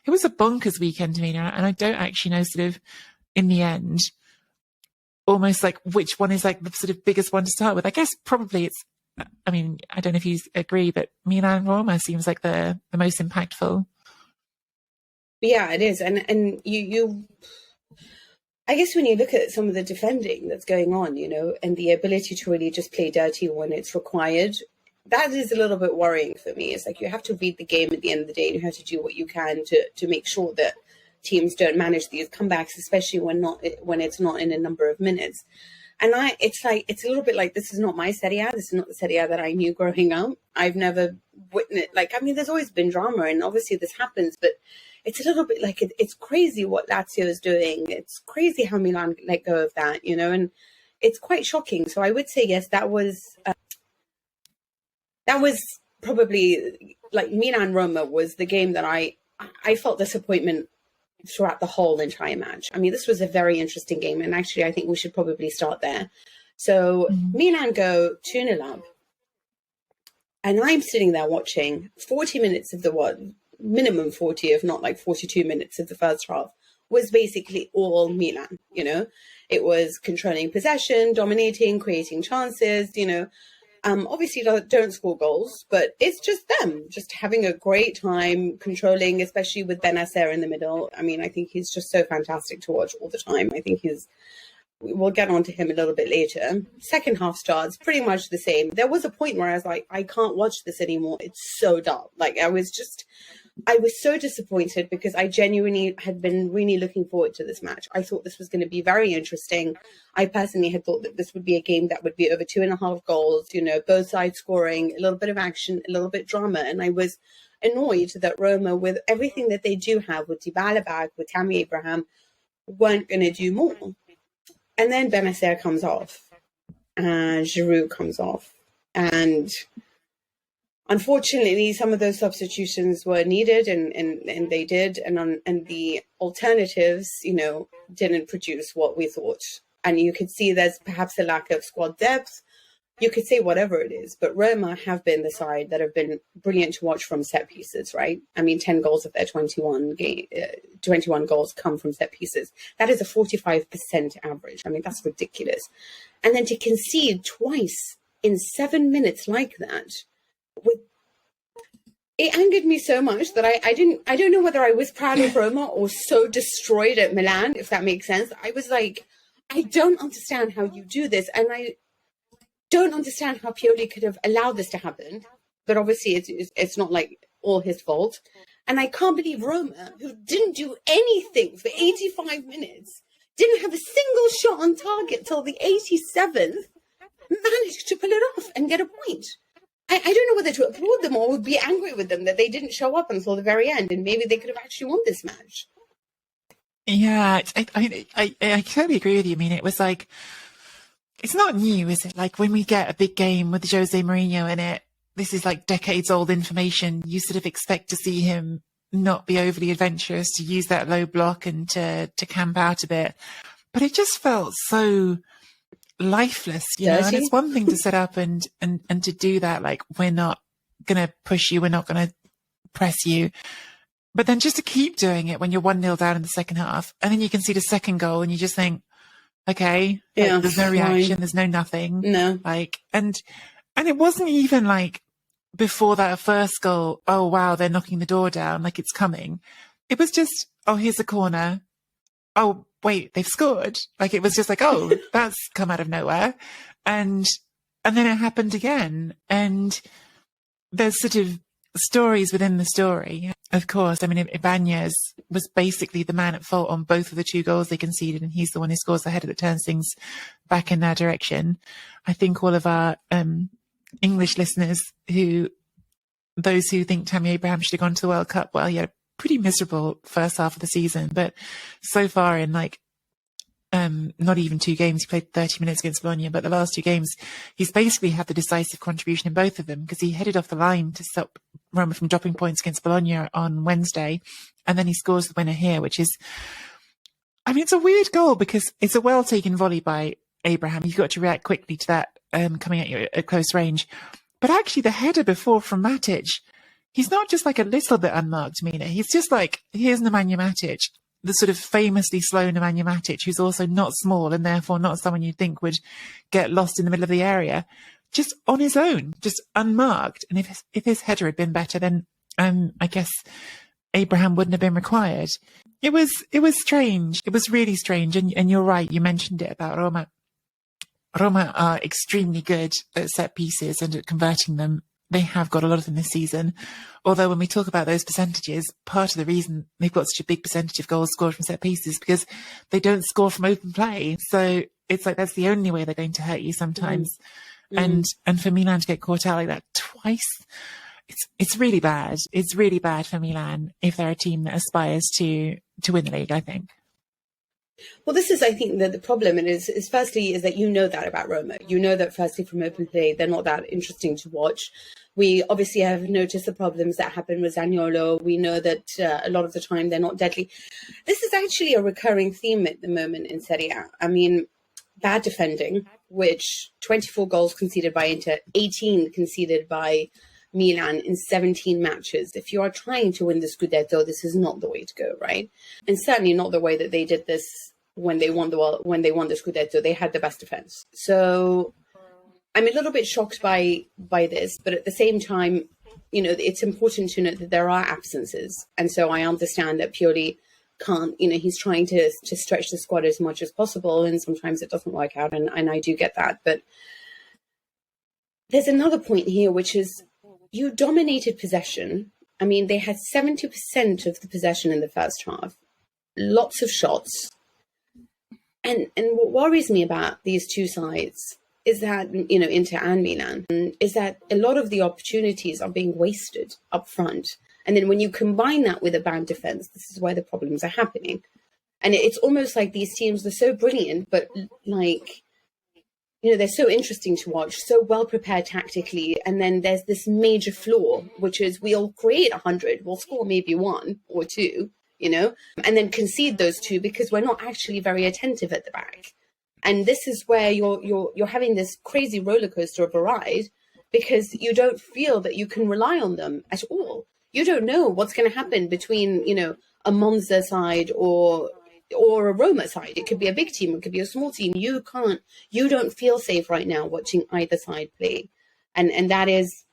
It was a bonkers weekend to me now, and I don't actually know sort of in the end almost like which one is like the sort of biggest one to start with. I guess probably it's, I mean, I don't know if you agree, but Milan Roma seems like the most impactful. Yeah, it is. And you I guess when you look at some of the defending that's going on, you know, and the ability to really just play dirty when it's required, that is a little bit worrying for me. It's like you have to read the game at the end of the day, and you have to do what you can to make sure that teams don't manage these comebacks, especially when it's not in a number of minutes. And it's a little bit like, this is not my Serie A. This is not the Serie A that I knew growing up. I've never witnessed, like, I mean, there's always been drama, and obviously this happens, but it's a little bit like it's crazy what Lazio is doing. It's crazy how Milan let go of that, you know, and it's quite shocking. So I would say, yes, that was probably, like, Milan-Roma was the game that I felt disappointment throughout the whole entire match. I mean, this was a very interesting game, and actually I think we should probably start there. So Milan go 2-0 up, and I'm sitting there watching 40 minutes of the minimum 40, if not like 42 minutes of the first half, was basically all Milan, you know. It was controlling possession, dominating, creating chances, you know. Obviously don't score goals, but it's just them just having a great time controlling, especially with Bennacer in the middle. I mean, I think he's just so fantastic to watch all the time. I think we'll get on to him a little bit later. Second half starts pretty much the same. There was a point where I was like, I can't watch this anymore. It's so dull. Like, I was so disappointed because I genuinely had been really looking forward to this match. I thought this was going to be very interesting. I personally had thought that this would be a game that would be over 2.5 goals, you know, both sides scoring, a little bit of action, a little bit drama. And I was annoyed that Roma, with everything that they do have, with Dybala back, with Tammy Abraham, weren't going to do more. And then Bennacer comes off, and Giroud comes off. And unfortunately, some of those substitutions were needed, and they did, and the alternatives, you know, didn't produce what we thought. And you could see there's perhaps a lack of squad depth. You could say whatever it is, but Roma have been the side that have been brilliant to watch from set pieces, right? I mean, 10 goals of their 21 goals come from set pieces. That is a 45% average. I mean, that's ridiculous. And then to concede twice in 7 minutes like that, it angered me so much that I don't know whether I was proud of Roma or so destroyed at Milan, if that makes sense. I was like, I don't understand how you do this, and I don't understand how Pioli could have allowed this to happen. But obviously it's not like all his fault. And I can't believe Roma, who didn't do anything for 85 minutes, didn't have a single shot on target till the 87th, managed to pull it off and get a point. I don't know whether to applaud them or be angry with them that they didn't show up until the very end, and maybe they could have actually won this match. Yeah, I totally agree with you. I mean, it was like, it's not new, is it? Like, when we get a big game with Jose Mourinho in it, this is like decades old information. You sort of expect to see him not be overly adventurous, to use that low block and to camp out a bit. But it just felt so lifeless, you know. And it's one thing to set up and to do that, like, we're not going to push you, we're not going to press you. But then just to keep doing it when you're 1-0 down in the second half, and then you can see the second goal and you just think, okay, yeah, like, there's no reaction, there's no nothing. No. Like, and it wasn't even like before that first goal, oh wow, they're knocking the door down, like it's coming. It was just, oh, here's a corner. Oh, wait, they've scored. Like, it was just like, oh, that's come out of nowhere. And then it happened again. And there's sort of stories within the story. Of course, I mean, Ibanez was basically the man at fault on both of the 2 goals they conceded, and he's the one who scores the header that turns things back in their direction. I think all of our English listeners, those who think Tammy Abraham should have gone to the World Cup, well, yeah, pretty miserable first half of the season, but so far in like not even 2 games, he played 30 minutes against Bologna, but the last 2 games he's basically had the decisive contribution in both of them, because he headed off the line to stop Roma from dropping points against Bologna on Wednesday. And then he scores the winner here, which is, I mean, it's a weird goal because it's a well-taken volley by Abraham. You've got to react quickly to that coming at you at close range. But actually, the header before from Matic, he's not just like a little bit unmarked, Mina. He's just like, here's Nemanja Matic, the sort of famously slow Nemanja Matic, who's also not small and therefore not someone you'd think would get lost in the middle of the area, just on his own, just unmarked. And if his header had been better, then I guess Abraham wouldn't have been required. It was strange. It was really strange. And you're right. You mentioned it about Roma. Roma are extremely good at set pieces and at converting them. They have got a lot of them this season. Although when we talk about those percentages, part of the reason they've got such a big percentage of goals scored from set pieces is because they don't score from open play. So it's like that's the only way they're going to hurt you sometimes. Mm. And for Milan to get caught out like that twice, it's really bad. It's really bad for Milan if they're a team that aspires to win the league, I think. Well, this is, I think, the problem, and is firstly is that you know that about Roma. You know that firstly from open play, they're not that interesting to watch. We obviously have noticed the problems that happen with Zaniolo. We know that a lot of the time they're not deadly. This is actually a recurring theme at the moment in Serie A. I mean, bad defending, which 24 goals conceded by Inter, 18 conceded by Milan in 17 matches. If you are trying to win the Scudetto, this is not the way to go, right? And certainly not the way that they did this when they won the Scudetto. They had the best defense. So I'm a little bit shocked by this, but at the same time, you know, it's important to note that there are absences. And so I understand that Pioli can't, you know, he's trying to stretch the squad as much as possible, and sometimes it doesn't work out, and I do get that. But there's another point here, which is you dominated possession. I mean, they had 70% of the possession in the first half, lots of shots. And what worries me about these two sides is that, you know, Inter and Milan, is that a lot of the opportunities are being wasted up front. And then when you combine that with a bad defense, this is where the problems are happening. And it's almost like these teams are so brilliant, but like, you know, they're so interesting to watch, so well prepared tactically. And then there's this major flaw, which is we'll create 100, we'll score maybe 1 or 2, you know, and then concede those 2 because we're not actually very attentive at the back. And this is where you're having this crazy roller coaster of a ride because you don't feel that you can rely on them at all. You don't know what's going to happen between, you know, a Monza side or a Roma side. It could be a big team, it could be a small team. You don't feel safe right now watching either side play. And that is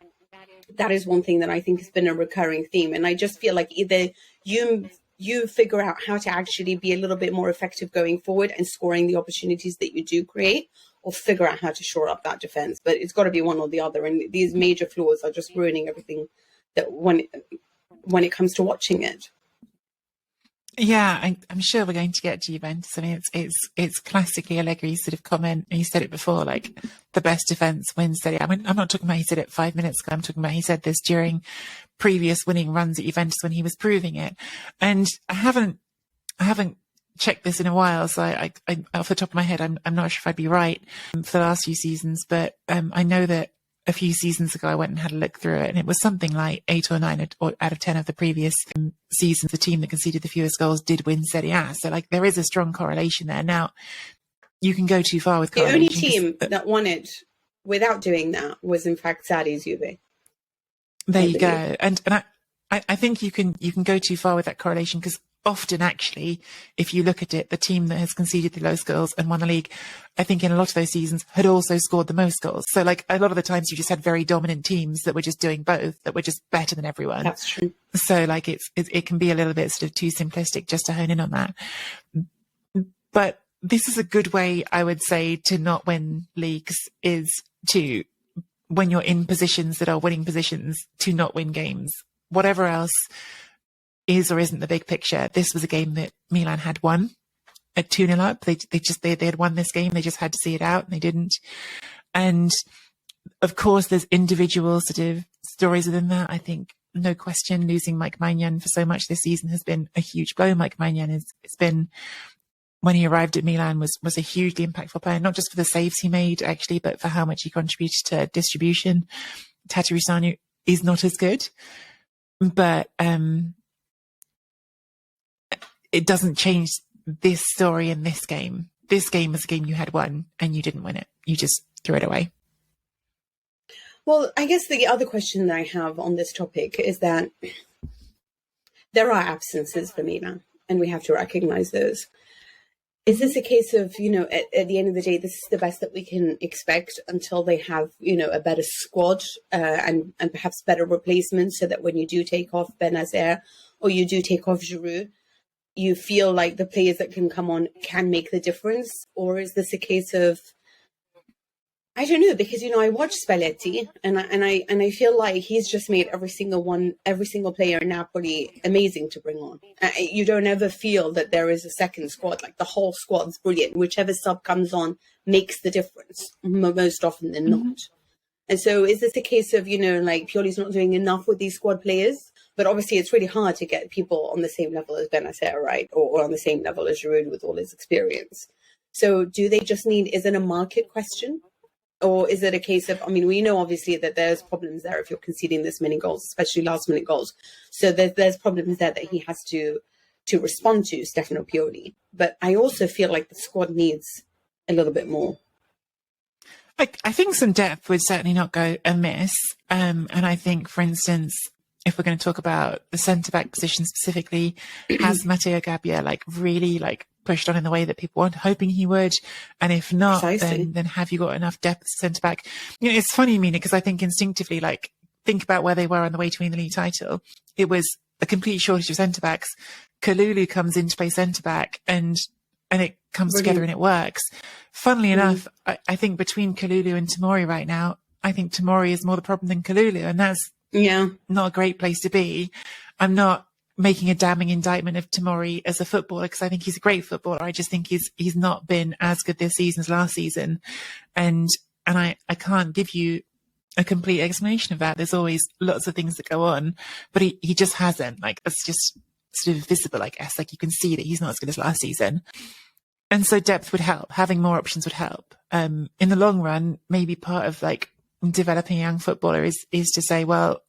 one thing that I think has been a recurring theme. And I just feel like either you figure out how to actually be a little bit more effective going forward and scoring the opportunities that you do create, or figure out how to shore up that defense. But it's got to be one or the other. And these major flaws are just ruining everything that when it comes to watching it. Yeah, I'm sure we're going to get to Juventus. I mean, it's classically Allegri's sort of comment. And he said it before, like the best defense wins Serie. I mean, I'm not talking about he said it 5 minutes ago. I'm talking about he said this during previous winning runs at Juventus when he was proving it. And I haven't checked this in a while, so I off the top of my head, I'm not sure if I'd be right for the last few seasons, but I know that a few seasons ago, I went and had a look through it, and it was something like 8 or 9 out of 10 of the previous seasons, the team that conceded the fewest goals did win Serie A. So, like, there is a strong correlation there. Now, you can go too far with correlation. The only team that won it without doing that was, in fact, Sarri's Juve. There you go. And I think you can go too far with that correlation because often, actually, if you look at it, the team that has conceded the lowest goals and won the league, I think in a lot of those seasons had also scored the most goals. So, like, a lot of the times you just had very dominant teams that were just doing both, that were just better than everyone. That's true. So, like, it can be a little bit sort of too simplistic just to hone in on that. But this is a good way, I would say, to not win leagues, is to, when you're in positions that are winning positions, to not win games. Whatever else is or isn't the big picture, this was a game that Milan had won at 2-0 up. They had won this game. They just had to see it out, and they didn't. And of course, there's individual sort of stories within that. I think, no question, losing Mike Maignan for so much this season has been a huge blow. Mike Maignan it's been, when he arrived at Milan, was a hugely impactful player, not just for the saves he made, actually, but for how much he contributed to distribution. Tatarusanu is not as good. but it doesn't change this story in this game. This game was a game you had won and you didn't win it. You just threw it away. Well, I guess the other question that I have on this topic is that there are absences for Milan, and we have to recognize those. Is this a case of, at the end of the day, this is the best that we can expect until they have, a better squad and perhaps better replacements, so that when you do take off Benazer or you do take off Giroud, you feel like the players that can come on can make the difference? Or is this a case of, I don't know, because, I watch Spalletti and I feel like he's just made every single player in Napoli amazing to bring on. You don't ever feel that there is a second squad. Like, the whole squad's brilliant. Whichever sub comes on makes the difference most often than not. And so is this a case of, like Pioli's not doing enough with these squad players? But obviously it's really hard to get people on the same level as Benacer, right? Or on the same level as Giroud with all his experience. So do they just need, is it a market question? Or is it a case of, we know obviously that there's problems there if you're conceding this many goals, especially last minute goals. So there's problems there that he has to respond to, Stefano Pioli. But I also feel like the squad needs a little bit more. I think some depth would certainly not go amiss. And I think, for instance, if we're going to talk about the centre-back position specifically, has Matteo Gabbia really pushed on in the way that people weren't hoping he would? And if not, then have you got enough depth centre-back? It's funny, Mina, because I think instinctively, think about where they were on the way to winning the league title. It was a complete shortage of centre-backs. Kalulu comes in to play centre-back and it comes together and it works. Funnily enough, I think between Kalulu and Tomori right now, I think Tomori is more the problem than Kalulu, and that's not a great place to be. I'm not making a damning indictment of Tomori as a footballer, because I think he's a great footballer. I just think he's not been as good this season as last season. And I can't give you a complete explanation of that. There's always lots of things that go on, but he just hasn't. It's just sort of visible, I guess. You can see that he's not as good as last season. And so depth would help. Having more options would help. In the long run, maybe part of developing a young footballer is to say, well,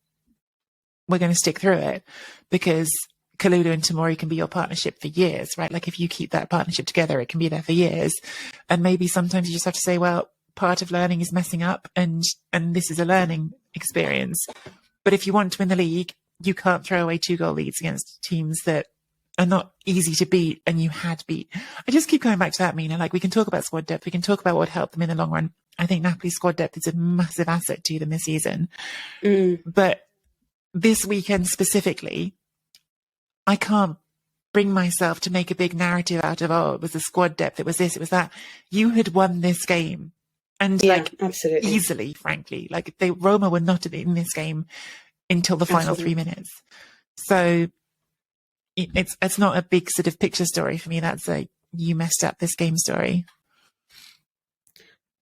we're going to stick through it, because Kalulu and Tomori can be your partnership for years, right? If you keep that partnership together, it can be there for years. And maybe sometimes you just have to say, well, part of learning is messing up, and this is a learning experience. But if you want to win the league, you can't throw away 2-goal leads against teams that are not easy to beat and you had beat. I just keep going back to that, Mina. We can talk about squad depth. We can talk about what helped them in the long run. I think Napoli's squad depth is a massive asset to them this season. But this weekend specifically, I can't bring myself to make a big narrative out of, it was the squad depth, it was this, it was that. You had won this game. And absolutely, easily, frankly. Roma were not in this game until the final 3 minutes. So it's not a big sort of picture story for me. That's a you messed up this game story.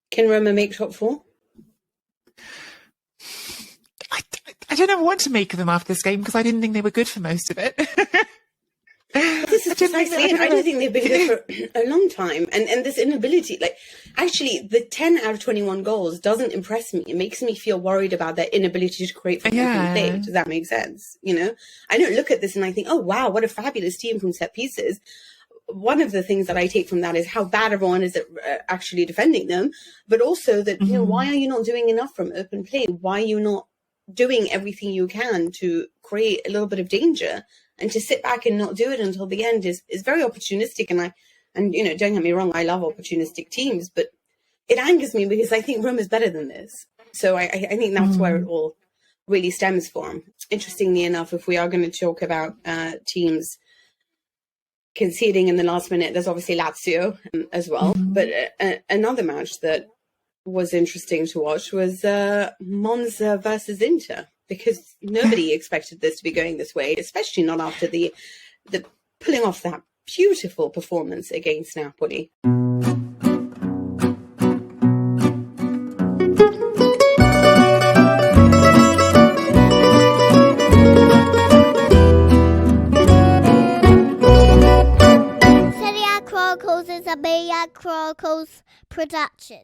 Can Roma make top 4? I don't know what to make of them after this game, because I didn't think they were good for most of it. This is precisely it. I don't think they've been good for a long time. And this inability, actually, the 10 out of 21 goals doesn't impress me. It makes me feel worried about their inability to create from open play. Does that make sense? I don't look at this and I think, oh, wow, what a fabulous team from set pieces. One of the things that I take from that is how bad everyone is at actually defending them, but also that, why are you not doing enough from open play? Why are you not doing everything you can to create a little bit of danger? And to sit back and not do it until the end is very opportunistic. And don't get me wrong, I love opportunistic teams, but it angers me because I think Rome is better than this. So I think that's where it all really stems from. Interestingly enough, if we are going to talk about teams conceding in the last minute, there's obviously Lazio as well. But another match that was interesting to watch was Monza versus Inter, because nobody expected this to be going this way, especially not after the pulling off that beautiful performance against Napoli. Serie Chronicles is a Chronicles production.